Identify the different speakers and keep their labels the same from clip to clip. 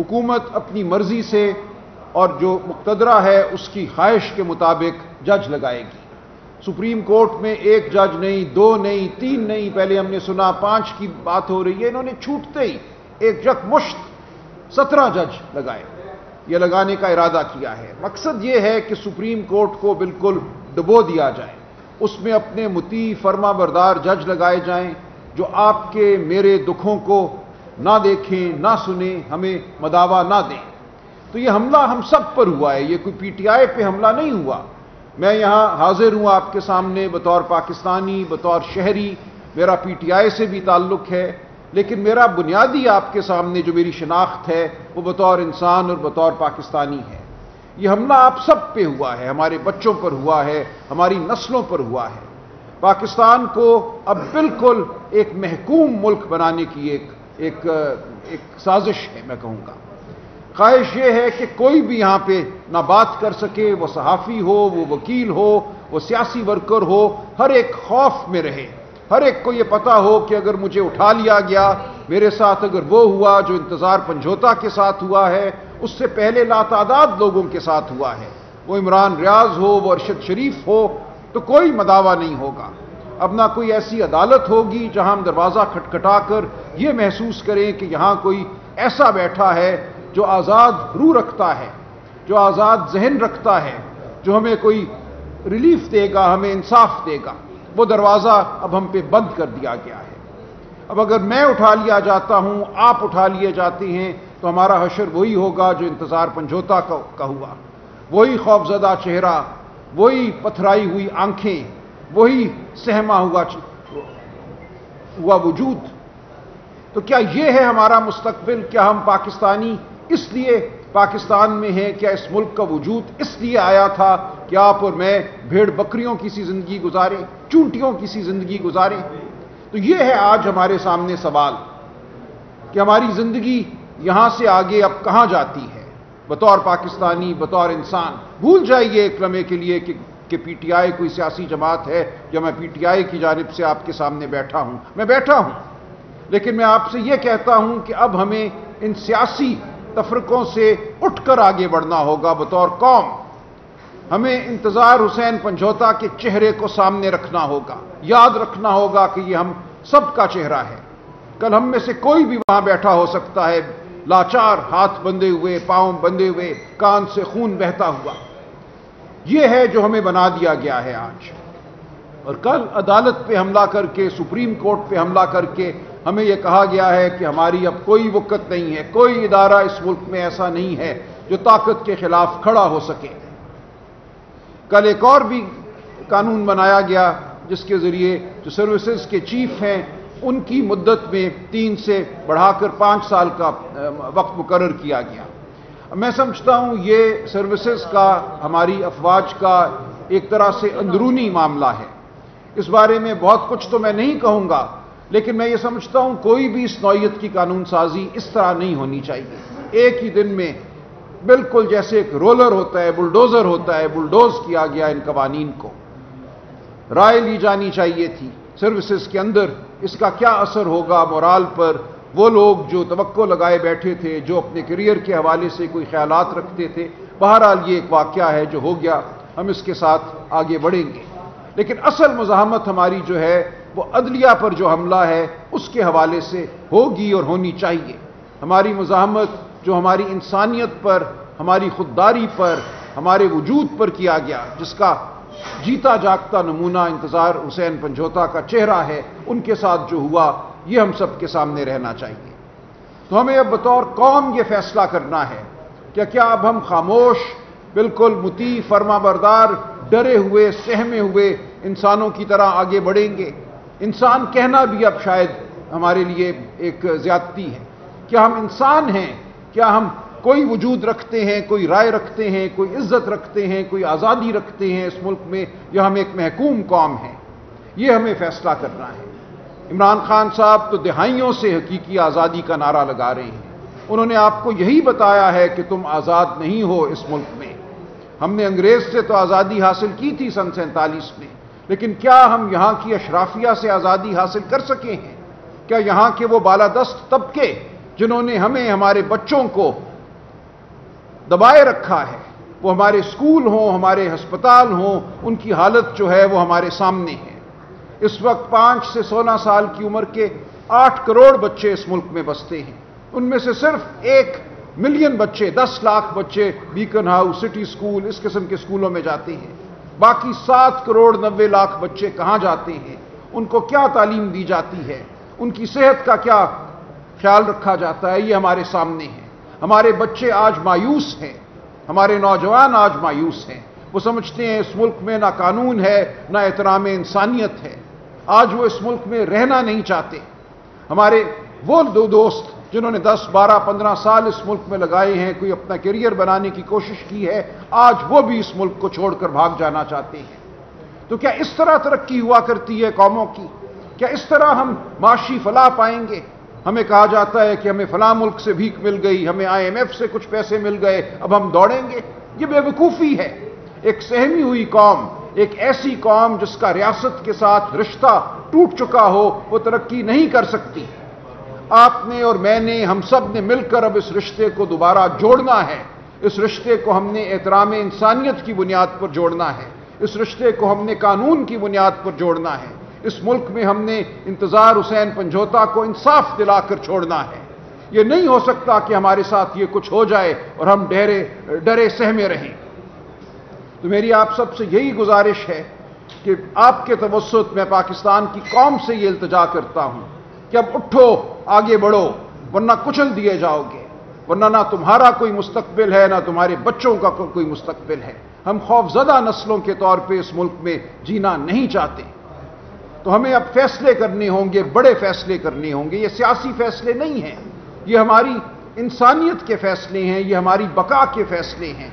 Speaker 1: حکومت اپنی مرضی سے اور جو مقتدرہ ہے اس کی خواہش کے مطابق جج لگائے گی۔ سپریم کورٹ میں ایک جج نہیں، دو نہیں، تین نہیں، پہلے ہم نے سنا 5 کی بات ہو رہی ہے، انہوں نے چھوٹتے ہی ایک یکمشت 17 جج لگائے، یہ لگانے کا ارادہ کیا ہے۔ مقصد یہ ہے کہ سپریم کورٹ کو بالکل ڈبو دیا جائے، اس میں اپنے مطیع فرما بردار جج لگائے جائیں جو آپ کے میرے دکھوں کو نہ دیکھیں، نہ سنیں، ہمیں مداوا نہ دیں۔ تو یہ حملہ ہم سب پر ہوا ہے، یہ کوئی پی ٹی آئی پہ حملہ نہیں ہوا۔ میں یہاں حاضر ہوں آپ کے سامنے بطور پاکستانی، بطور شہری، میرا پی ٹی آئی سے بھی تعلق ہے، لیکن میرا بنیادی آپ کے سامنے جو میری شناخت ہے وہ بطور انسان اور بطور پاکستانی ہے۔ یہ حملہ آپ سب پہ ہوا ہے، ہمارے بچوں پر ہوا ہے، ہماری نسلوں پر ہوا ہے۔ پاکستان کو اب بالکل ایک محکوم ملک بنانے کی ایک سازش ہے، میں کہوں گا۔ خواہش یہ ہے کہ کوئی بھی یہاں پہ نہ بات کر سکے، وہ صحافی ہو، وہ وکیل ہو، وہ سیاسی ورکر ہو، ہر ایک خوف میں رہے، ہر ایک کو یہ پتا ہو کہ اگر مجھے اٹھا لیا گیا، میرے ساتھ اگر وہ ہوا جو انتظار پنجھوتا کے ساتھ ہوا ہے، اس سے پہلے لاتعداد لوگوں کے ساتھ ہوا ہے، وہ عمران ریاض ہو، وہ ارشد شریف ہو، تو کوئی مداوا نہیں ہوگا۔ اب نہ کوئی ایسی عدالت ہوگی جہاں ہم دروازہ کھٹکھٹا کر یہ محسوس کریں کہ یہاں کوئی ایسا بیٹھا ہے جو آزاد روح رکھتا ہے، جو آزاد ذہن رکھتا ہے، جو ہمیں کوئی ریلیف دے گا، ہمیں انصاف دے گا۔ وہ دروازہ اب ہم پہ بند کر دیا گیا ہے۔ اب اگر میں اٹھا لیا جاتا ہوں، آپ اٹھا لیے جاتے ہیں، تو ہمارا حشر وہی ہوگا جو انتظار پنجھوتا کا ہوا، وہی خوفزدہ چہرہ، وہی پتھرائی ہوئی آنکھیں، وہی سہما ہوا وجود۔ تو کیا یہ ہے ہمارا مستقبل؟ کیا ہم پاکستانی اس لیے پاکستان میں ہیں؟ کیا اس ملک کا وجود اس لیے آیا تھا کہ آپ اور میں بھیڑ بکریوں کی سی زندگی گزاریں، چونٹیوں کی سی زندگی گزاریں؟ تو یہ ہے آج ہمارے سامنے سوال کہ ہماری زندگی یہاں سے آگے اب کہاں جاتی ہے بطور پاکستانی، بطور انسان۔ بھول جائیے ایک لمحے کے لیے کہ پی ٹی آئی کوئی سیاسی جماعت ہے یا میں پی ٹی آئی کی جانب سے آپ کے سامنے بیٹھا ہوں، میں بیٹھا ہوں، لیکن میں آپ سے یہ کہتا ہوں کہ اب ہمیں ان سیاسی تفرقوں سے اٹھ کر آگے بڑھنا ہوگا بطور قوم۔ ہمیں انتظار حسین پنجھوتا کے چہرے کو سامنے رکھنا ہوگا، یاد رکھنا ہوگا کہ یہ ہم سب کا چہرہ ہے۔ کل ہم میں سے کوئی بھی وہاں بیٹھا ہو سکتا ہے، لاچار، ہاتھ بندھے ہوئے، پاؤں بندھے ہوئے، کان سے خون بہتا ہوا۔ یہ ہے جو ہمیں بنا دیا گیا ہے آج۔ اور کل عدالت پہ حملہ کر کے، سپریم کورٹ پہ حملہ کر کے ہمیں یہ کہا گیا ہے کہ ہماری اب کوئی وقت نہیں ہے، کوئی ادارہ اس ملک میں ایسا نہیں ہے جو طاقت کے خلاف کھڑا ہو سکے۔ کل ایک اور بھی قانون بنایا گیا جس کے ذریعے جو سروسز کے چیف ہیں ان کی مدت میں 3 سے بڑھا کر 5 سال کا وقت مقرر کیا گیا۔ میں سمجھتا ہوں یہ سروسز کا، ہماری افواج کا ایک طرح سے اندرونی معاملہ ہے۔ اس بارے میں بہت کچھ تو میں نہیں کہوں گا، لیکن میں یہ سمجھتا ہوں کوئی بھی اس نوعیت کی قانون سازی اس طرح نہیں ہونی چاہیے۔ ایک ہی دن میں بالکل جیسے ایک رولر ہوتا ہے، بلڈوزر ہوتا ہے، بلڈوز کیا گیا ان قوانین کو۔ رائے لی جانی چاہیے تھی سروسز کے اندر، اس کا کیا اثر ہوگا مورال پر۔ وہ لوگ جو توقع لگائے بیٹھے تھے، جو اپنے کیریئر کے حوالے سے کوئی خیالات رکھتے تھے، بہرحال یہ ایک واقعہ ہے جو ہو گیا، ہم اس کے ساتھ آگے بڑھیں گے۔ لیکن اصل مزاحمت ہماری جو ہے وہ عدلیہ پر جو حملہ ہے اس کے حوالے سے ہوگی اور ہونی چاہیے۔ ہماری مزاحمت جو ہماری انسانیت پر، ہماری خودداری پر، ہمارے وجود پر کیا گیا، جس کا جیتا جاگتا نمونہ انتظار حسین پنجھوتا کا چہرہ ہے، ان کے ساتھ جو ہوا، یہ ہم سب کے سامنے رہنا چاہیے۔ تو ہمیں اب بطور قوم یہ فیصلہ کرنا ہے کہ کیا اب ہم خاموش، بالکل مطیع فرما بردار، ڈرے ہوئے، سہمے ہوئے انسانوں کی طرح آگے بڑھیں گے؟ انسان کہنا بھی اب شاید ہمارے لیے ایک زیادتی ہے۔ کیا ہم انسان ہیں؟ کیا ہم کوئی وجود رکھتے ہیں، کوئی رائے رکھتے ہیں، کوئی عزت رکھتے ہیں، کوئی آزادی رکھتے ہیں اس ملک میں، یا ہم ایک محکوم قوم ہیں؟ یہ ہمیں فیصلہ کرنا ہے۔ عمران خان صاحب تو دہائیوں سے حقیقی آزادی کا نعرہ لگا رہے ہیں۔ انہوں نے آپ کو یہی بتایا ہے کہ تم آزاد نہیں ہو اس ملک میں۔ ہم نے انگریز سے تو آزادی حاصل کی تھی سن 47 میں، لیکن کیا ہم یہاں کی اشرافیہ سے آزادی حاصل کر سکے ہیں؟ کیا یہاں کے وہ بالادست طبقے جنہوں نے ہمیں، ہمارے بچوں کو دبائے رکھا ہے، وہ ہمارے اسکول ہوں، ہمارے ہسپتال ہوں، ان کی حالت جو ہے وہ ہمارے سامنے ہے۔ اس وقت 5 سے 16 سال کی عمر کے 8 کروڑ بچے اس ملک میں بستے ہیں، ان میں سے صرف 1 ملین بچے، 10 لاکھ بچے بیکن ہاؤس، سٹی اسکول، اس قسم کے اسکولوں میں جاتے ہیں۔ باقی 7 کروڑ 90 لاکھ بچے کہاں جاتے ہیں؟ ان کو کیا تعلیم دی جاتی ہے؟ ان کی صحت کا کیا خیال رکھا جاتا ہے؟ یہ ہمارے سامنے ہے۔ ہمارے بچے آج مایوس ہیں، ہمارے نوجوان آج مایوس ہیں۔ وہ سمجھتے ہیں اس ملک میں نہ قانون ہے، نہ احترام انسانیت ہے۔ آج وہ اس ملک میں رہنا نہیں چاہتے۔ ہمارے وہ 2 دوست جنہوں نے 10، 12، 15 سال اس ملک میں لگائے ہیں، کوئی اپنا کیریئر بنانے کی کوشش کی ہے، آج وہ بھی اس ملک کو چھوڑ کر بھاگ جانا چاہتے ہیں۔ تو کیا اس طرح ترقی ہوا کرتی ہے قوموں کی؟ کیا اس طرح ہم معاشی فلاح پائیں گے؟ ہمیں کہا جاتا ہے کہ ہمیں فلاں ملک سے بھیک مل گئی، ہمیں IMF سے کچھ پیسے مل گئے، اب ہم دوڑیں گے۔ یہ بے وقوفی ہے۔ ایک سہمی ہوئی قوم، ایک ایسی قوم جس کا ریاست کے ساتھ رشتہ ٹوٹ چکا ہو، وہ ترقی نہیں کر سکتی۔ آپ نے اور میں نے، ہم سب نے مل کر اب اس رشتے کو دوبارہ جوڑنا ہے۔ اس رشتے کو ہم نے احترام انسانیت کی بنیاد پر جوڑنا ہے۔ اس رشتے کو ہم نے قانون کی بنیاد پر جوڑنا ہے۔ اس ملک میں ہم نے انتظار حسین پنجھوتا کو انصاف دلا کر چھوڑنا ہے۔ یہ نہیں ہو سکتا کہ ہمارے ساتھ یہ کچھ ہو جائے اور ہم ڈرے سہمے رہیں۔ تو میری آپ سب سے یہی گزارش ہے کہ آپ کے توسط میں پاکستان کی قوم سے یہ التجا کرتا ہوں کہ اب اٹھو، آگے بڑھو، ورنہ کچل دیے جاؤ گے، ورنہ نہ تمہارا کوئی مستقبل ہے، نہ تمہارے بچوں کا کوئی مستقبل ہے۔ ہم خوفزدہ نسلوں کے طور پہ اس ملک میں جینا نہیں چاہتے۔ تو ہمیں اب فیصلے کرنے ہوں گے، بڑے فیصلے کرنے ہوں گے۔ یہ سیاسی فیصلے نہیں ہیں، یہ ہماری انسانیت کے فیصلے ہیں، یہ ہماری بقا کے فیصلے ہیں۔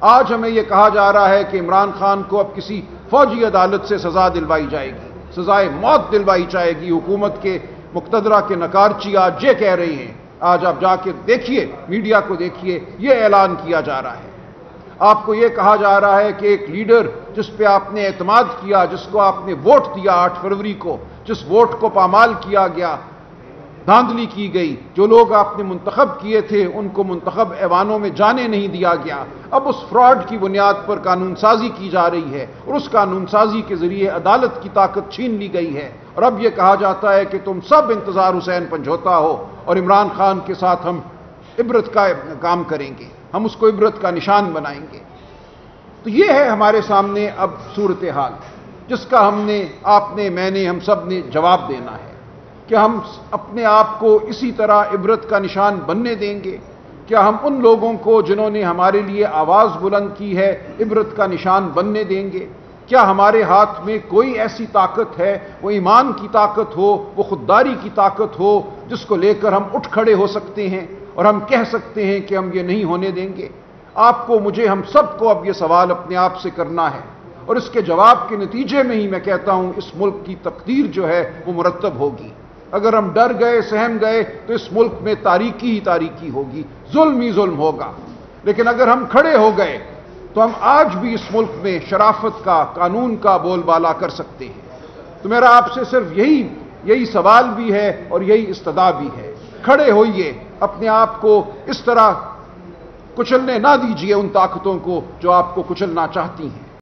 Speaker 1: آج ہمیں یہ کہا جا رہا ہے کہ عمران خان کو اب کسی فوجی عدالت سے سزا دلوائی جائے گی، سزائے موت دلوائی جائے گی۔ حکومت کے مقتدرہ کے نکارچی آج یہ کہہ رہے ہیں، آج آپ جا کے دیکھیے، میڈیا کو دیکھیے، یہ اعلان کیا جا رہا ہے۔ آپ کو یہ کہا جا رہا ہے کہ ایک لیڈر جس پہ آپ نے اعتماد کیا، جس کو آپ نے ووٹ دیا 8 فروری کو، جس ووٹ کو پامال کیا گیا، دھاندلی کی گئی، جو لوگ آپ نے منتخب کیے تھے ان کو منتخب ایوانوں میں جانے نہیں دیا گیا، اب اس فراڈ کی بنیاد پر قانون سازی کی جا رہی ہے اور اس قانون سازی کے ذریعے عدالت کی طاقت چھین لی گئی ہے، اور اب یہ کہا جاتا ہے کہ تم سب انتظار حسین پنجھوتا ہو اور عمران خان کے ساتھ ہم عبرت کا کام کریں گے، ہم اس کو عبرت کا نشان بنائیں گے۔ تو یہ ہے ہمارے سامنے اب صورتحال جس کا ہم نے، آپ نے، میں نے، ہم سب نے جواب دینا ہے کہ ہم اپنے آپ کو اسی طرح عبرت کا نشان بننے دیں گے؟ کیا ہم ان لوگوں کو جنہوں نے ہمارے لیے آواز بلند کی ہے عبرت کا نشان بننے دیں گے؟ کیا ہمارے ہاتھ میں کوئی ایسی طاقت ہے، وہ ایمان کی طاقت ہو، وہ خودداری کی طاقت ہو، جس کو لے کر ہم اٹھ کھڑے ہو سکتے ہیں اور ہم کہہ سکتے ہیں کہ ہم یہ نہیں ہونے دیں گے؟ آپ کو، مجھے، ہم سب کو اب یہ سوال اپنے آپ سے کرنا ہے، اور اس کے جواب کے نتیجے میں ہی میں کہتا ہوں اس ملک کی تقدیر جو ہے وہ مرتب ہوگی۔ اگر ہم ڈر گئے، سہم گئے تو اس ملک میں تاریکی ہی تاریکی ہوگی، ظلم ہی ظلم ہوگا۔ لیکن اگر ہم کھڑے ہو گئے تو ہم آج بھی اس ملک میں شرافت کا، قانون کا بول بالا کر سکتے ہیں۔ تو میرا آپ سے صرف یہی سوال بھی ہے اور یہی استدعا بھی ہے، کھڑے ہوئیے، اپنے آپ کو اس طرح کچلنے نہ دیجیے ان طاقتوں کو جو آپ کو کچلنا چاہتی ہیں۔